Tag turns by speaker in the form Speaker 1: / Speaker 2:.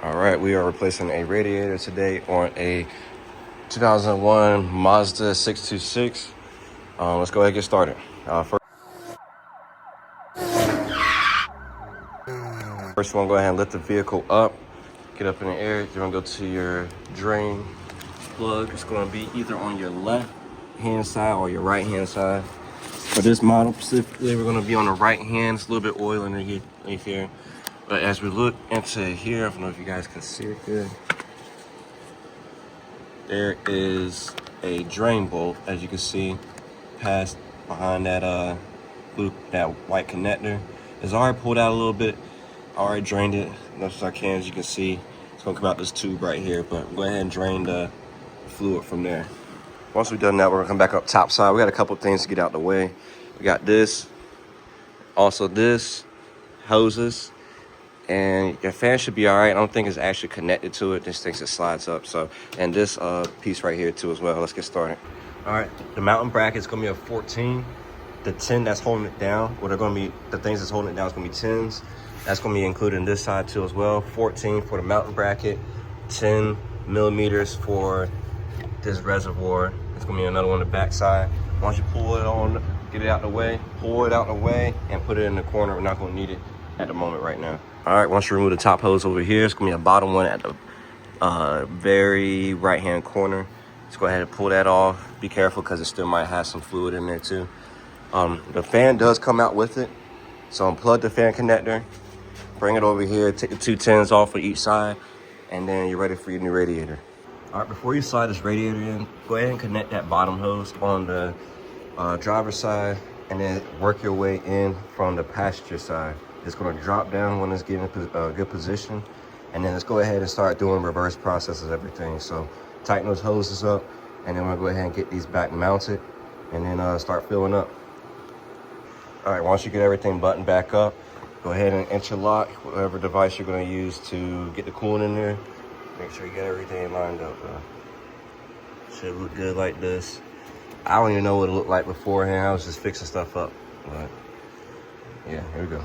Speaker 1: All right, we are replacing a radiator today on a 2001 Mazda 626. Let's go ahead and get started. First, you want to go ahead and lift the vehicle up, get up in the air. You're going to go to your drain plug. It's going to be either on your left hand side or your right hand side. For this model specifically, we're going to be on the right hand. It's a little bit oil underneath here. But as we look into here, I don't know if you guys can see it good. There is a drain bolt, as you can see, past behind that that white connector. It's already pulled out a little bit. I already drained it as much as I can. As you can see, it's gonna come out this tube right here. But go ahead and drain the fluid from there. Once we've done that, we're gonna come back up top side. We got a couple things to get out the way. We got this, also this, hoses. And your fan should be all right. I don't think it's actually connected to it. This thinks it slides up. So, and this piece right here too as well. Let's get started. All right, the mountain bracket is gonna be a 14. The 10 that's holding it down, what are gonna be, the things that's holding it down is gonna be 10s. That's gonna be included in this side too as well. 14 for the mountain bracket, 10 millimeters for this reservoir. It's gonna be another one on the back side. Once you pull it on, get it out the way, pull it out the way and put it in the corner. We're not gonna need it at the moment right now. All right, once you remove the top hose over here, it's gonna be a bottom one at the very right-hand corner. Let's go ahead and pull that off. Be careful because it still might have some fluid in there too. The fan does come out with it. So unplug the fan connector, bring it over here, take the 2 10s off of each side, and then you're ready for your new radiator. All right, before you slide this radiator in, go ahead and connect that bottom hose on the driver's side, and then work your way in from the passenger side. It's gonna drop down when it's getting a good position. And then let's go ahead and start doing reverse processes, everything. So tighten those hoses up, and then we're gonna go ahead and get these back mounted, and then start filling up. All right, once you get everything buttoned back up, go ahead and interlock whatever device you're gonna use to get the coolant in there. Make sure you get everything lined up, though. Should look good like this. I don't even know what it looked like beforehand. I was just fixing stuff up, but yeah, here we go.